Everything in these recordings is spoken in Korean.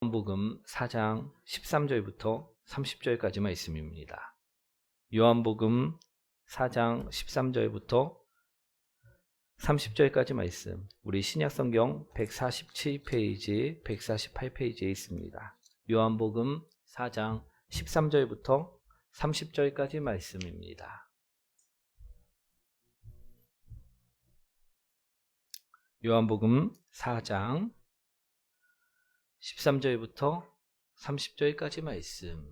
요한복음 4장 13절부터 30절까지만 있습니다. 요한복음 4장 13절부터 30절까지 말씀, 우리 신약성경 147페이지, 148페이지에 있습니다. 요한복음 4장 13절부터 30절까지 말씀입니다. 요한복음 4장 13절부터 30절까지 말씀.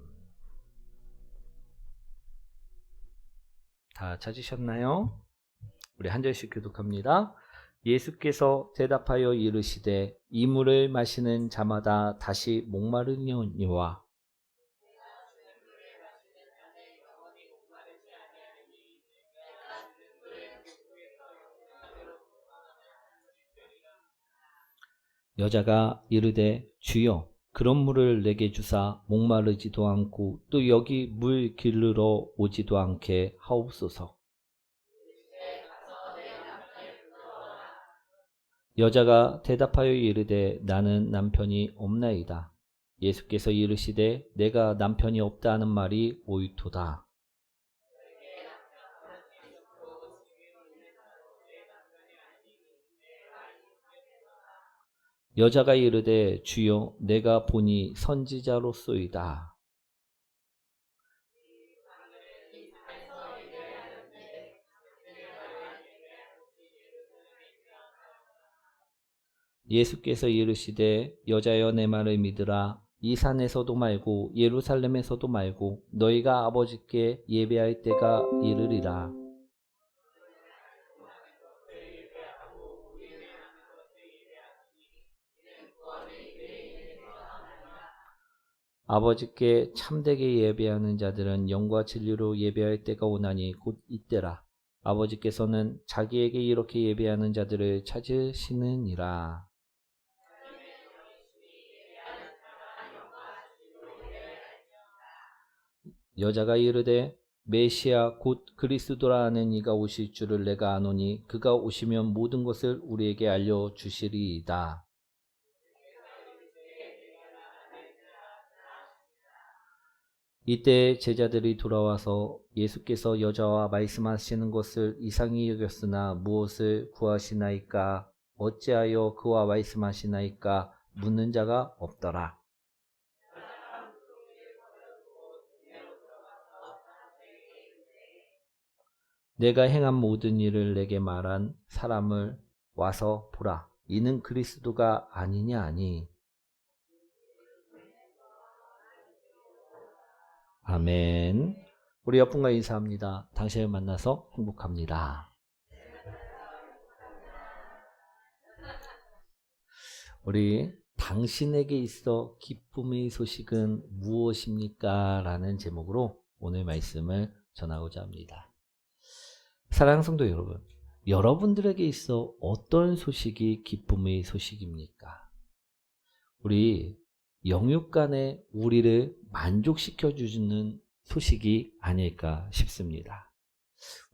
다 찾으셨나요? 우리 한 절씩 교독합니다. 예수께서 대답하여 이르시되 이 물을 마시는 자마다 다시 목마르니와 여자가 이르되 주여 그런 물을 내게 주사 목마르지도 않고 또 여기 물 기르러 오지도 않게 하옵소서. 여자가 대답하여 이르되 나는 남편이 없나이다. 예수께서 이르시되 내가 남편이 없다 하는 말이 옳도다. 여자가 이르되 주여 내가 보니 선지자로소이다. 예수께서 이르시되 여자여 내 말을 믿으라. 이 산에서도 말고 예루살렘에서도 말고 너희가 아버지께 예배할 때가 이르리라. 아버지께 참되게 예배하는 자들은 영과 진리로 예배할 때가 오나니 곧 이때라. 아버지께서는 자기에게 이렇게 예배하는 자들을 찾으시느니라. 여자가 이르되 메시아 곧 그리스도라 하는 이가 오실 줄을 내가 아노니 그가 오시면 모든 것을 우리에게 알려주시리이다. 이때 제자들이 돌아와서 예수께서 여자와 말씀하시는 것을 이상히 여겼으나 무엇을 구하시나이까? 어찌하여 그와 말씀하시나이까? 묻는 자가 없더라. 내가 행한 모든 일을 내게 말한 사람을 와서 보라. 이는 그리스도가 아니냐 하니. 아멘. 우리 옆분과 인사합니다. 당신을 만나서 행복합니다. 우리 당신에게 있어 기쁨의 소식은 무엇입니까? 라는 제목으로 오늘 말씀을 전하고자 합니다. 사랑하는 성도 여러분, 여러분들에게 있어 어떤 소식이 기쁨의 소식입니까? 우리 영육간에 우리를 만족시켜주는 소식이 아닐까 싶습니다.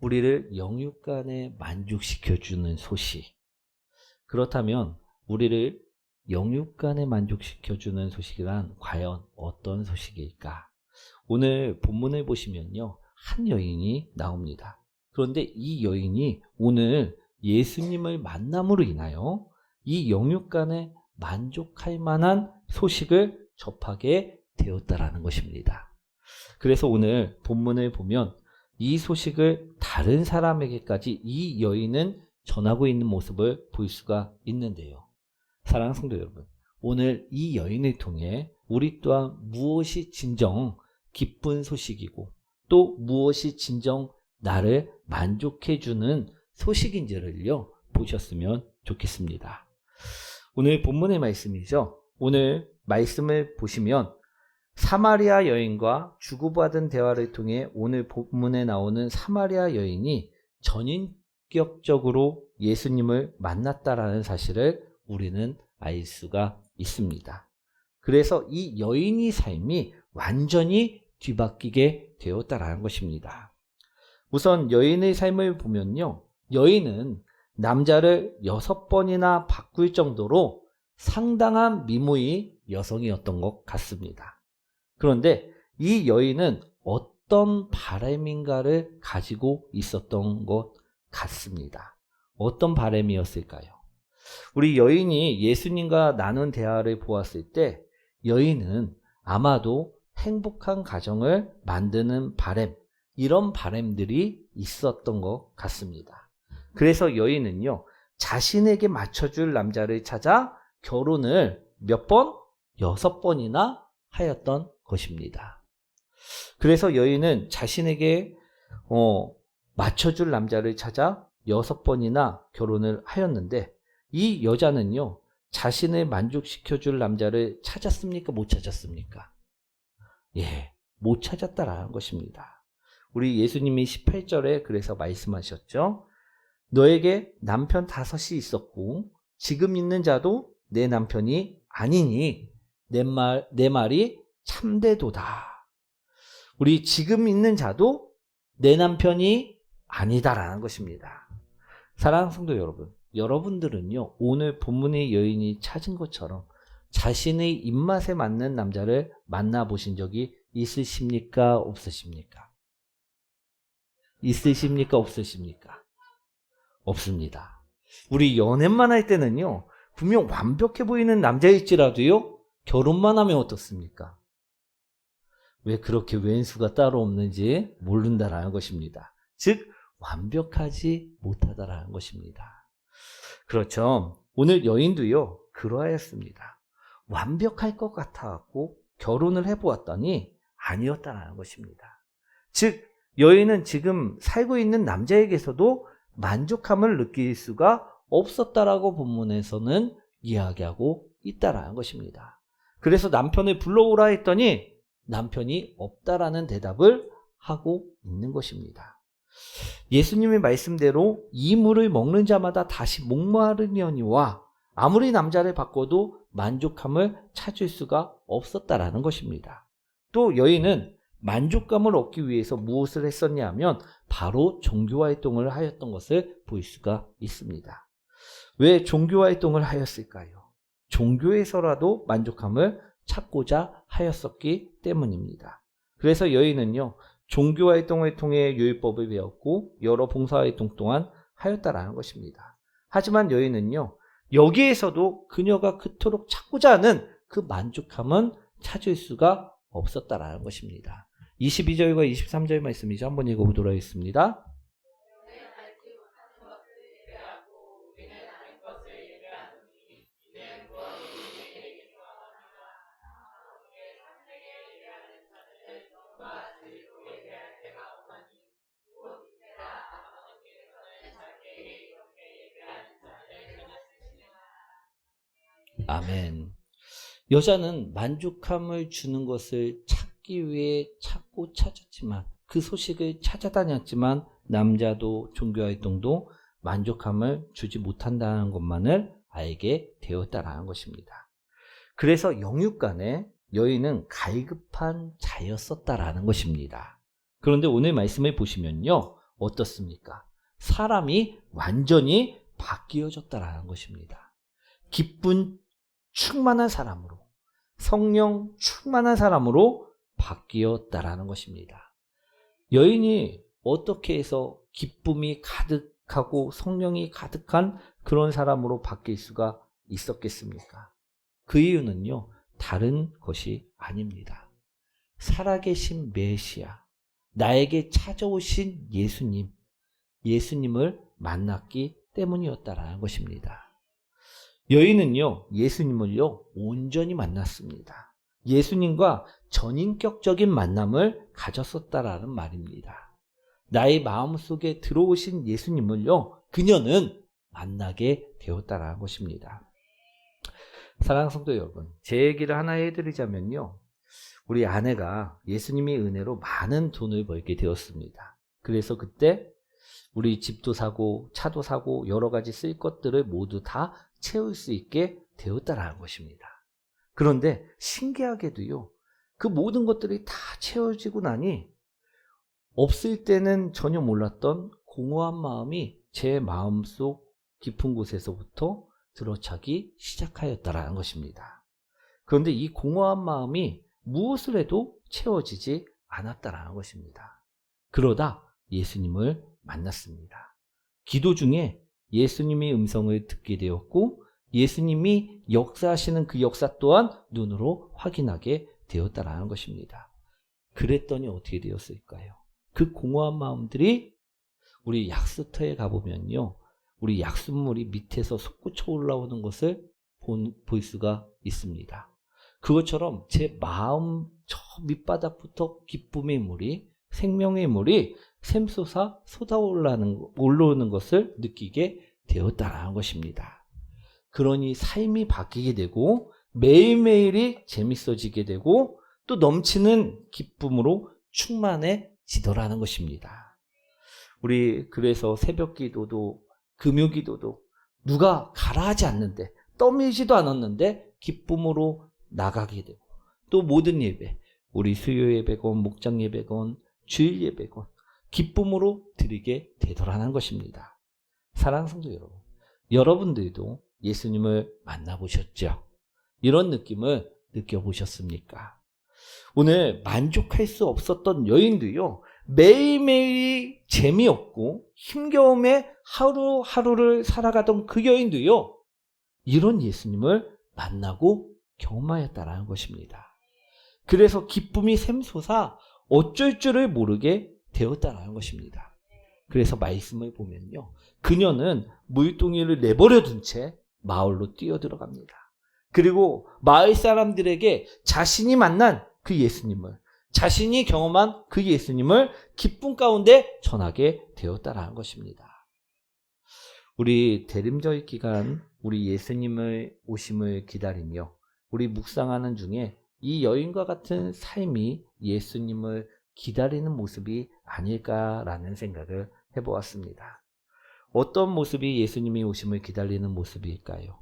우리를 영육간에 만족시켜주는 소식. 그렇다면 우리를 영육간에 만족시켜주는 소식이란 과연 어떤 소식일까? 오늘 본문을 보시면요, 한 여인이 나옵니다. 그런데 이 여인이 오늘 예수님을 만남으로 인하여 이 영육간에 만족할 만한 소식을 접하게 되었다라는 것입니다. 그래서 오늘 본문을 보면 이 소식을 다른 사람에게까지 이 여인은 전하고 있는 모습을 볼 수가 있는데요. 사랑하는 성도 여러분, 오늘 이 여인을 통해 우리 또한 무엇이 진정 기쁜 소식이고 또 무엇이 진정 나를 만족해주는 소식인지를요 보셨으면 좋겠습니다. 오늘 본문의 말씀이죠. 오늘 말씀을 보시면 사마리아 여인과 주고받은 대화를 통해 오늘 본문에 나오는 사마리아 여인이 전인격적으로 예수님을 만났다라는 사실을 우리는 알 수가 있습니다. 그래서 이 여인의 삶이 완전히 뒤바뀌게 되었다라는 것입니다. 우선 여인의 삶을 보면요, 여인은 남자를 6번이나 바꿀 정도로 상당한 미모의 여성이었던 것 같습니다. 그런데 이 여인은 어떤 바람인가를 가지고 있었던 것 같습니다. 어떤 바람이었을까요? 우리 여인이 예수님과 나눈 대화를 보았을 때 여인은 아마도 행복한 가정을 만드는 바람, 이런 바람들이 있었던 것 같습니다. 그래서 여인은요, 자신에게 맞춰줄 남자를 찾아 결혼을 몇 번? 6번이나 하였던 것입니다. 그래서 여인은 자신에게 맞춰줄 남자를 찾아 6번이나 결혼을 하였는데 이 여자는요, 자신을 만족시켜줄 남자를 찾았습니까? 못 찾았습니까? 예, 못 찾았다라는 것입니다. 우리 예수님이 18절에 그래서 말씀하셨죠. 너에게 남편 5이 있었고 지금 있는 자도 내 남편이 아니니 내 말이 참되도다. 우리 지금 있는 자도 내 남편이 아니다라는 것입니다. 사랑하는 성도 여러분, 여러분들은요, 오늘 본문의 여인이 찾은 것처럼 자신의 입맛에 맞는 남자를 만나보신 적이 있으십니까? 없으십니까? 있으십니까? 없으십니까? 없습니다. 우리 연애만 할 때는요, 분명 완벽해 보이는 남자일지라도요, 결혼만 하면 어떻습니까? 왜 그렇게 왼수가 따로 없는지 모른다라는 것입니다. 즉, 완벽하지 못하다라는 것입니다. 그렇죠. 오늘 여인도요, 그러하였습니다. 완벽할 것 같아갖고 결혼을 해보았더니 아니었다라는 것입니다. 즉, 여인은 지금 살고 있는 남자에게서도 만족함을 느낄 수가 없었다라고 본문에서는 이야기하고 있다라는 것입니다. 그래서 남편을 불러오라 했더니 남편이 없다라는 대답을 하고 있는 것입니다. 예수님의 말씀대로 이 물을 먹는 자마다 다시 목마르려니와 아무리 남자를 바꿔도 만족함을 찾을 수가 없었다라는 것입니다. 또 여인은 만족감을 얻기 위해서 무엇을 했었냐 하면 바로 종교활동을 하였던 것을 볼 수가 있습니다. 왜 종교활동을 하였을까요? 종교에서라도 만족함을 찾고자 하였었기 때문입니다. 그래서 여인은요, 종교활동을 통해 율법을 배웠고 여러 봉사활동 동안 하였다라는 것입니다. 하지만 여인은요, 여기에서도 그녀가 그토록 찾고자 하는 그 만족함은 찾을 수가 없었다라는 것입니다. 22절과 23절 말씀이죠. 한번 읽어보도록 하겠습니다. 아멘. 여자는 만족함을 주는 것을 찾기 위해 찾고 찾았지만 그 소식을 찾아다녔지만 남자도 종교활동도 만족함을 주지 못한다는 것만을 알게 되었다라는 것입니다. 그래서 영육간에 여인은 갈급한 자였었다라는 것입니다. 그런데 오늘 말씀을 보시면요, 어떻습니까? 사람이 완전히 바뀌어졌다라는 것입니다. 기쁜 충만한 사람으로, 성령 충만한 사람으로 바뀌었다라는 것입니다. 여인이 어떻게 해서 기쁨이 가득하고 성령이 가득한 그런 사람으로 바뀔 수가 있었겠습니까? 그 이유는요, 다른 것이 아닙니다. 살아계신 메시아, 나에게 찾아오신 예수님을 만났기 때문이었다라는 것입니다. 여인은요, 예수님을요, 온전히 만났습니다. 예수님과 전인격적인 만남을 가졌었다라는 말입니다. 나의 마음속에 들어오신 예수님을요, 그녀는 만나게 되었다라는 것입니다. 사랑하는 성도 여러분, 제 얘기를 하나 해드리자면요, 우리 아내가 예수님의 은혜로 많은 돈을 벌게 되었습니다. 그래서 그때 우리 집도 사고 차도 사고 여러 가지 쓸 것들을 모두 다 채울 수 있게 되었다라는 것입니다. 그런데 신기하게도요, 그 모든 것들이 다 채워지고 나니 없을 때는 전혀 몰랐던 공허한 마음이 제 마음속 깊은 곳에서부터 들어차기 시작하였다라는 것입니다. 그런데 이 공허한 마음이 무엇을 해도 채워지지 않았다라는 것입니다. 그러다 예수님을 만났습니다. 기도 중에 예수님의 음성을 듣게 되었고 예수님이 역사하시는 그 역사 또한 눈으로 확인하게 되었다라는 것입니다. 그랬더니 어떻게 되었을까요? 그 공허한 마음들이 우리 약수터에 가보면요, 우리 약수물이 밑에서 솟구쳐 올라오는 것을 볼 수가 있습니다. 그것처럼 제 마음 저 밑바닥부터 기쁨의 물이, 생명의 물이 샘솟아 올라오는 것을 느끼게 되었다라는 것입니다. 그러니 삶이 바뀌게 되고 매일매일이 재밌어지게 되고 또 넘치는 기쁨으로 충만해지더라는 것입니다. 우리 그래서 새벽 기도도 금요 기도도 누가 가라 하지 않는데, 떠밀지도 않았는데 기쁨으로 나가게 되고, 또 모든 예배, 우리 수요 예배건 목장 예배건 주일 예배건 기쁨으로 드리게 되더라는 것입니다. 사랑하는 성도 여러분, 여러분들도 예수님을 만나보셨죠? 이런 느낌을 느껴보셨습니까? 오늘 만족할 수 없었던 여인도요, 매일매일이 재미없고 힘겨움에 하루하루를 살아가던 그 여인도요, 이런 예수님을 만나고 경험하였다라는 것입니다. 그래서 기쁨이 샘솟아 어쩔 줄을 모르게 되었다라는 것입니다. 그래서 말씀을 보면요, 그녀는 물동이를 내버려 둔 채 마을로 뛰어들어갑니다. 그리고 마을 사람들에게 자신이 만난 그 예수님을, 자신이 경험한 그 예수님을 기쁨 가운데 전하게 되었다라는 것입니다. 우리 대림절 기간 우리 예수님의 오심을 기다리며 우리 묵상하는 중에 이 여인과 같은 삶이 예수님을 기다리는 모습이 아닐까라는 생각을 해보았습니다. 어떤 모습이 예수님이 오심을 기다리는 모습일까요?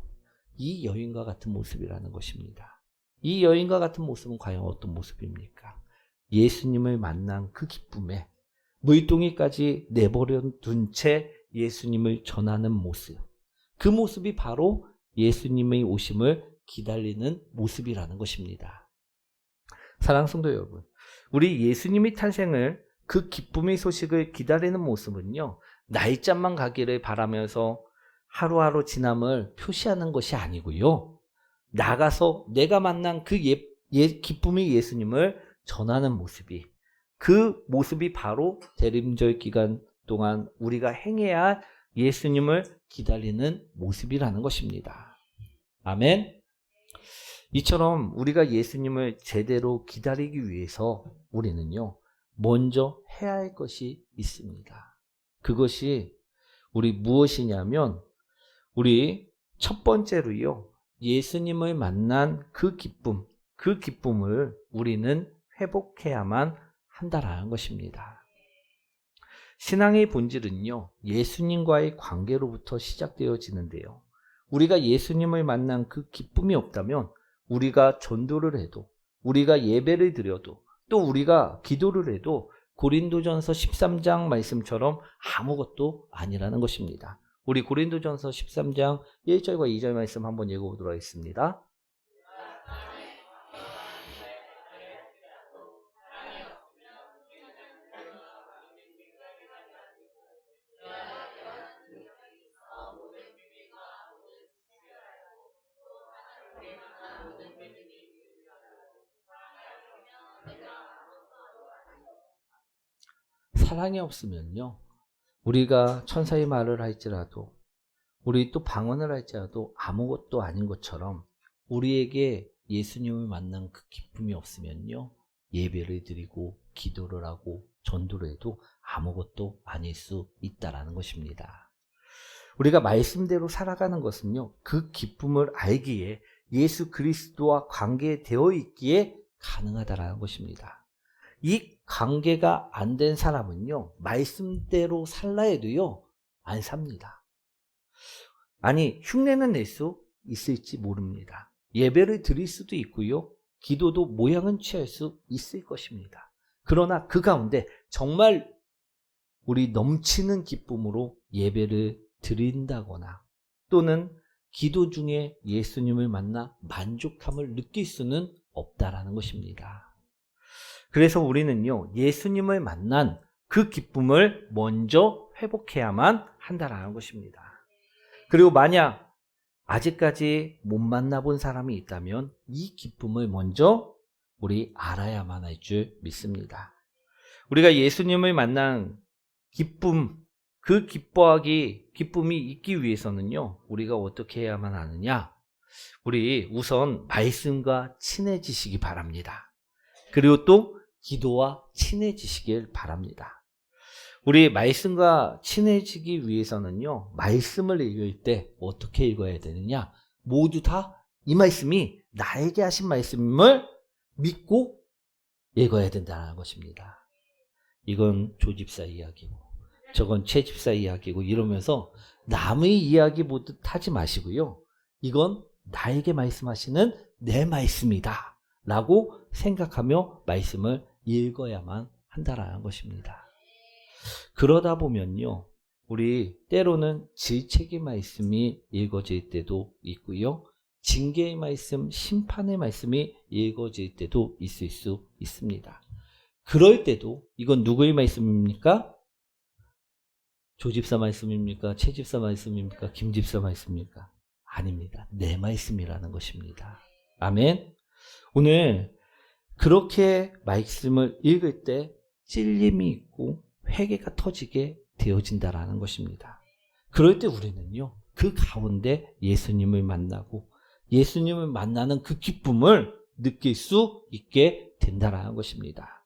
이 여인과 같은 모습이라는 것입니다. 이 여인과 같은 모습은 과연 어떤 모습입니까? 예수님을 만난 그 기쁨에 물동이까지 내버려 둔 채 예수님을 전하는 모습, 그 모습이 바로 예수님의 오심을 기다리는 모습이라는 것입니다. 사랑하는 성도 여러분, 우리 예수님의 탄생을, 그 기쁨의 소식을 기다리는 모습은요, 날짜만 가기를 바라면서 하루하루 지남을 표시하는 것이 아니고요, 나가서 내가 만난 그 기쁨의 예수님을 전하는 모습이, 그 모습이 바로 대림절 기간 동안 우리가 행해야 할 예수님을 기다리는 모습이라는 것입니다. 아멘. 이처럼 우리가 예수님을 제대로 기다리기 위해서 우리는요, 먼저 해야 할 것이 있습니다. 그것이 우리 무엇이냐면, 우리 첫 번째로요, 예수님을 만난 그 기쁨을 우리는 회복해야만 한다라는 것입니다. 신앙의 본질은요, 예수님과의 관계로부터 시작되어지는데요, 우리가 예수님을 만난 그 기쁨이 없다면 우리가 전도를 해도, 우리가 예배를 드려도, 또 우리가 기도를 해도 고린도전서 13장 말씀처럼 아무것도 아니라는 것입니다. 우리 고린도전서 13장 1절과 2절 말씀 한번 읽어보도록 하겠습니다. 사랑이 없으면요, 우리가 천사의 말을 할지라도, 우리 또 방언을 할지라도 아무것도 아닌 것처럼, 우리에게 예수님을 만난 그 기쁨이 없으면요, 예배를 드리고 기도를 하고 전도를 해도 아무것도 아닐 수 있다라는 것입니다. 우리가 말씀대로 살아가는 것은요, 그 기쁨을 알기에, 예수 그리스도와 관계되어 있기에 가능하다라는 것입니다. 이 관계가 안 된 사람은요, 말씀대로 살라 해도요, 안 삽니다. 아니, 흉내는 낼 수 있을지 모릅니다. 예배를 드릴 수도 있고요, 기도도 모양은 취할 수 있을 것입니다. 그러나 그 가운데 정말 우리 넘치는 기쁨으로 예배를 드린다거나, 또는 기도 중에 예수님을 만나 만족함을 느낄 수는 없다라는 것입니다. 그래서 우리는요, 예수님을 만난 그 기쁨을 먼저 회복해야만 한다라는 것입니다. 그리고 만약 아직까지 못 만나본 사람이 있다면 이 기쁨을 먼저 우리 알아야만 할 줄 믿습니다. 우리가 예수님을 만난 기쁨, 그 기쁨이 있기 위해서는요, 우리가 어떻게 해야만 하느냐? 우리 우선 말씀과 친해지시기 바랍니다. 그리고 또 기도와 친해지시길 바랍니다. 우리 말씀과 친해지기 위해서는요, 말씀을 읽을 때 어떻게 읽어야 되느냐? 모두 다 이 말씀이 나에게 하신 말씀을 믿고 읽어야 된다는 것입니다. 이건 조집사 이야기고, 저건 최집사 이야기고 이러면서 남의 이야기 보듯 하지 마시고요. 이건 나에게 말씀하시는 내 말씀이다 라고 생각하며 말씀을 읽어야만 한다라는 것입니다. 그러다 보면요, 우리 때로는 질책의 말씀이 읽어질 때도 있고요, 징계의 말씀, 심판의 말씀이 읽어질 때도 있을 수 있습니다. 그럴 때도 이건 누구의 말씀입니까? 조집사 말씀입니까? 최집사 말씀입니까? 김집사 말씀입니까? 아닙니다. 내 말씀이라는 것입니다. 아멘. 오늘 그렇게 말씀을 읽을 때 찔림이 있고 회개가 터지게 되어진다라는 것입니다. 그럴 때 우리는요, 그 가운데 예수님을 만나고 예수님을 만나는 그 기쁨을 느낄 수 있게 된다라는 것입니다.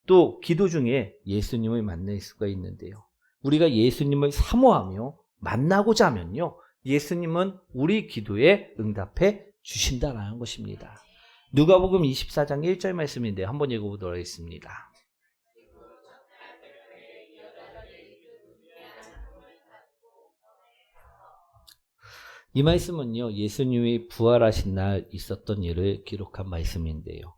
또 기도 중에 예수님을 만날 수가 있는데요, 우리가 예수님을 사모하며 만나고자 하면요, 예수님은 우리 기도에 응답해 주신다라는 것입니다. 누가복음 24장 1절 말씀인데 한번 읽어보도록 하겠습니다. 이 말씀은요, 예수님이 부활하신 날 있었던 일을 기록한 말씀인데요,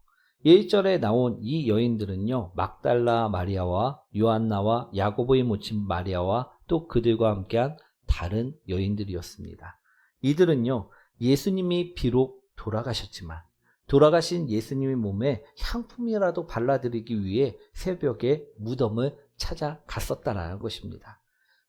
1절에 나온 이 여인들은요, 막달라 마리아와 요한나와 야고보의 모친 마리아와 또 그들과 함께한 다른 여인들이었습니다. 이들은요, 예수님이 비록 돌아가셨지만 돌아가신 예수님의 몸에 향품이라도 발라드리기 위해 새벽에 무덤을 찾아갔었다라는 것입니다.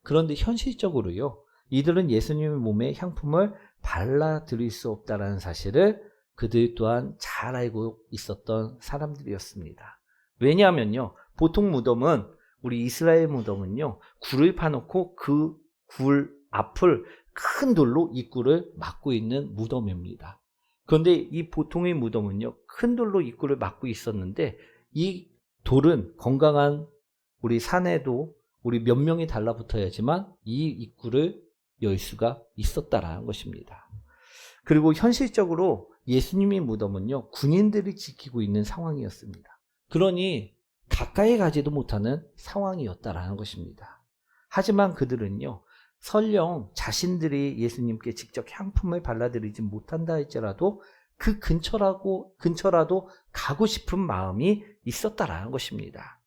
그런데 현실적으로요, 이들은 예수님의 몸에 향품을 발라드릴 수 없다라는 사실을 그들 또한 잘 알고 있었던 사람들이었습니다. 왜냐하면요, 보통 무덤은, 우리 이스라엘 무덤은요, 굴을 파놓고 그 굴 앞을 큰 돌로 입구를 막고 있는 무덤입니다. 그런데 이 보통의 무덤은요, 큰 돌로 입구를 막고 있었는데 이 돌은 건강한 우리 산에도 우리 몇 명이 달라붙어야지만 이 입구를 열 수가 있었다라는 것입니다. 그리고 현실적으로 예수님의 무덤은요, 군인들이 지키고 있는 상황이었습니다. 그러니 가까이 가지도 못하는 상황이었다라는 것입니다. 하지만 그들은요, 설령 자신들이 예수님께 직접 향품을 발라드리지 못한다 할지라도 그 근처라도 가고 싶은 마음이 있었다라는 것입니다.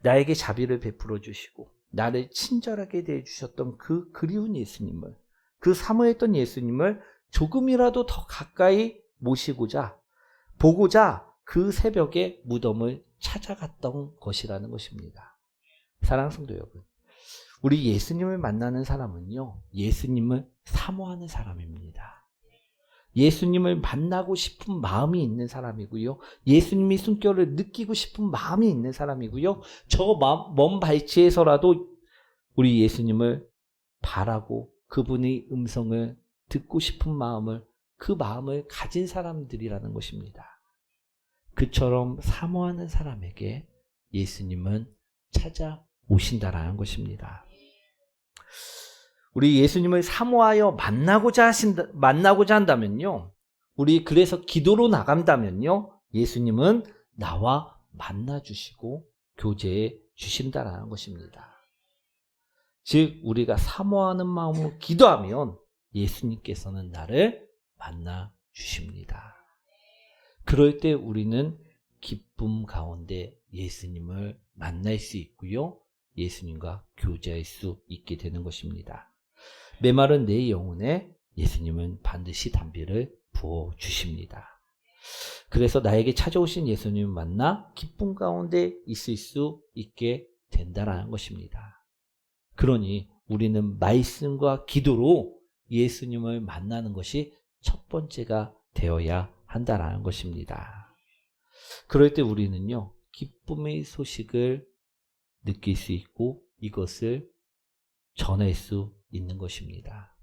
나에게 자비를 베풀어 주시고 나를 친절하게 대해주셨던 그 그리운 예수님을, 그 사모했던 예수님을 조금이라도 더 가까이 모시고자, 보고자 그 새벽에 무덤을 찾아갔던 것이라는 것입니다. 사랑하는 성도 여러분, 우리 예수님을 만나는 사람은요, 예수님을 사모하는 사람입니다. 예수님을 만나고 싶은 마음이 있는 사람이고요, 예수님의 숨결을 느끼고 싶은 마음이 있는 사람이고요, 저 먼 발치에서라도 우리 예수님을 바라고 그분의 음성을 듣고 싶은 마음을, 그 마음을 가진 사람들이라는 것입니다. 그처럼 사모하는 사람에게 예수님은 찾아오신다라는 것입니다. 우리 예수님을 사모하여 만나고자 한다면요, 우리 그래서 기도로 나간다면요, 예수님은 나와 만나주시고 교제해 주신다라는 것입니다. 즉 우리가 사모하는 마음으로 기도하면 예수님께서는 나를 만나 주십니다. 그럴 때 우리는 기쁨 가운데 예수님을 만날 수 있고요, 예수님과 교제할 수 있게 되는 것입니다. 메마른 내 영혼에 예수님은 반드시 단비를 부어주십니다. 그래서 나에게 찾아오신 예수님을 만나 기쁨 가운데 있을 수 있게 된다라는 것입니다. 그러니 우리는 말씀과 기도로 예수님을 만나는 것이 첫 번째가 되어야 한다라는 것입니다. 그럴 때 우리는요, 기쁨의 소식을 느낄 수 있고 이것을 전할 수 있는 것입니다.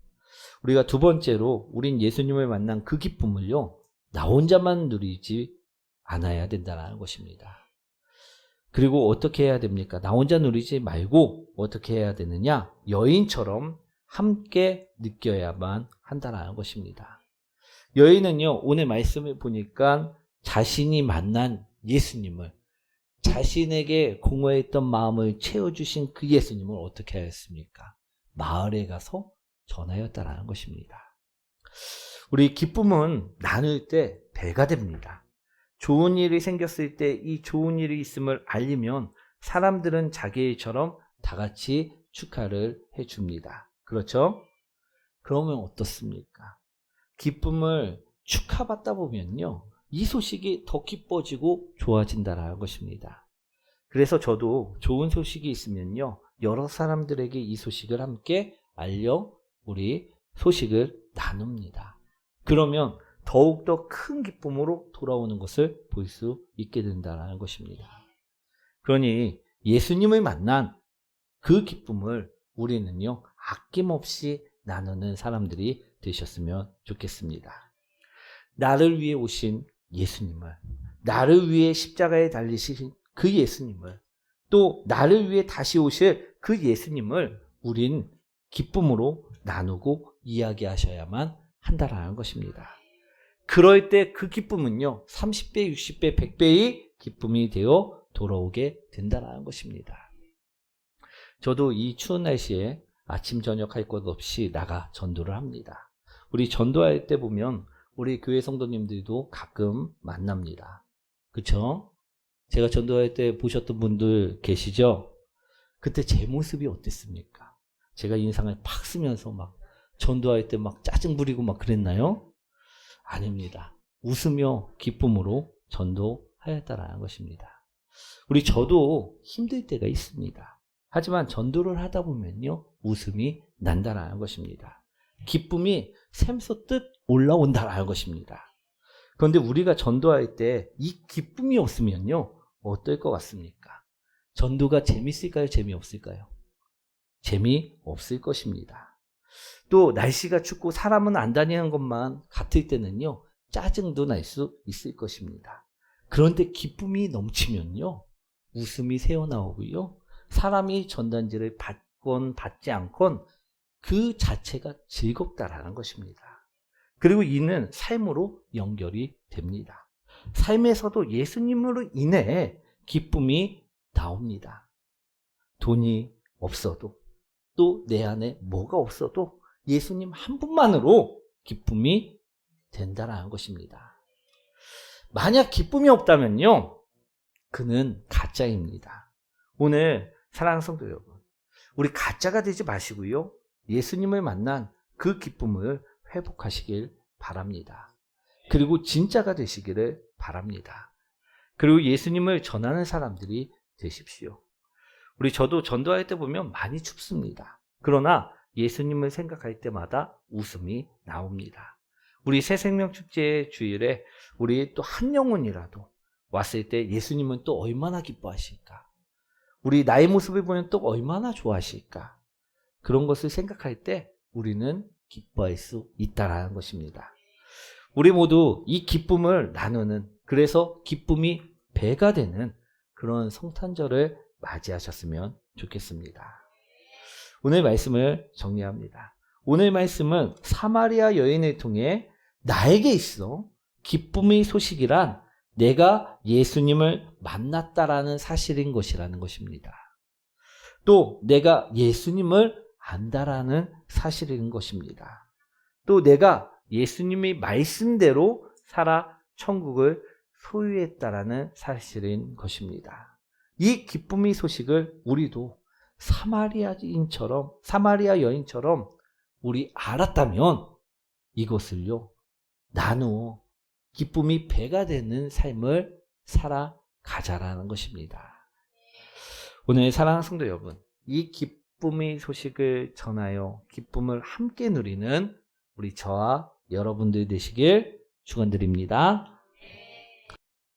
우리가 두 번째로 우린 예수님을 만난 그 기쁨을요, 나 혼자만 누리지 않아야 된다는 것입니다. 그리고 어떻게 해야 됩니까? 나 혼자 누리지 말고 어떻게 해야 되느냐? 여인처럼 함께 느껴야만 한다는 것입니다. 여인은요, 오늘 말씀을 보니까 자신이 만난 예수님을, 자신에게 공허했던 마음을 채워주신 그 예수님을 어떻게 하였습니까? 마을에 가서 전하였다라는 것입니다. 우리 기쁨은 나눌 때 배가 됩니다. 좋은 일이 생겼을 때 이 좋은 일이 있음을 알리면 사람들은 자기 일처럼 다 같이 축하를 해줍니다. 그렇죠? 그러면 어떻습니까? 기쁨을 축하받다 보면요, 이 소식이 더 기뻐지고 좋아진다는 것입니다. 그래서 저도 좋은 소식이 있으면요, 여러 사람들에게 이 소식을 함께 알려 우리 소식을 나눕니다. 그러면 더욱더 큰 기쁨으로 돌아오는 것을 볼 수 있게 된다는 것입니다. 그러니 예수님을 만난 그 기쁨을 우리는요, 아낌없이 나누는 사람들이 되셨으면 좋겠습니다. 나를 위해 오신 예수님을, 나를 위해 십자가에 달리신 그 예수님을, 또 나를 위해 다시 오실 그 예수님을 우린 기쁨으로 나누고 이야기하셔야만 한다라는 것입니다. 그럴 때 그 기쁨은요, 30배, 60배, 100배의 기쁨이 되어 돌아오게 된다는 것입니다. 저도 이 추운 날씨에 아침 저녁 할 것 없이 나가 전도를 합니다. 우리 전도할 때 보면 우리 교회 성도님들도 가끔 만납니다. 그쵸? 제가 전도할 때 보셨던 분들 계시죠? 그때 제 모습이 어땠습니까? 제가 인상을 팍 쓰면서 막 전도할 때 막 짜증 부리고 막 그랬나요? 아닙니다. 웃으며 기쁨으로 전도하였다라는 것입니다. 저도 힘들 때가 있습니다. 하지만 전도를 하다 보면요, 웃음이 난다라는 것입니다. 기쁨이 샘솟듯 올라온다라는 것입니다. 그런데 우리가 전도할 때 이 기쁨이 없으면요, 어떨 것 같습니까? 전도가 재밌을까요? 재미없을까요? 재미없을 것입니다. 또 날씨가 춥고 사람은 안 다니는 것만 같을 때는요, 짜증도 날 수 있을 것입니다. 그런데 기쁨이 넘치면요, 웃음이 새어나오고요, 사람이 전단지를 받건 받지 않건 그 자체가 즐겁다라는 것입니다. 그리고 이는 삶으로 연결이 됩니다. 삶에서도 예수님으로 인해 기쁨이 나옵니다. 돈이 없어도, 또 내 안에 뭐가 없어도 예수님 한 분만으로 기쁨이 된다라는 것입니다. 만약 기쁨이 없다면요, 그는 가짜입니다. 오늘 사랑하는 성도 여러분, 우리 가짜가 되지 마시고요, 예수님을 만난 그 기쁨을 회복하시길 바랍니다. 그리고 진짜가 되시기를 바랍니다. 그리고 예수님을 전하는 사람들이 되십시오. 저도 전도할 때 보면 많이 춥습니다. 그러나 예수님을 생각할 때마다 웃음이 나옵니다. 우리 새생명축제 주일에 우리 또 한 영혼이라도 왔을 때 예수님은 또 얼마나 기뻐하실까? 우리 나의 모습을 보면 또 얼마나 좋아하실까? 그런 것을 생각할 때 우리는 기뻐할 수 있다라는 것입니다. 우리 모두 이 기쁨을 나누는, 그래서 기쁨이 배가 되는 그런 성탄절을 맞이하셨으면 좋겠습니다. 오늘 말씀을 정리합니다. 오늘 말씀은 사마리아 여인을 통해 나에게 있어 기쁨의 소식이란 내가 예수님을 만났다라는 사실인 것이라는 것입니다. 또 내가 예수님을 안다라는 사실인 것입니다. 또 내가 예수님의 말씀대로 살아 천국을 소유했다라는 사실인 것입니다. 이 기쁨의 소식을 우리도 사마리아 여인처럼 우리 알았다면 이것을요, 나누어 기쁨이 배가 되는 삶을 살아가자라는 것입니다. 오늘 사랑하는 성도 여러분, 이 기쁨의 소식을 전하여 기쁨을 함께 누리는 우리 저와 여러분들이 되시길 축원드립니다.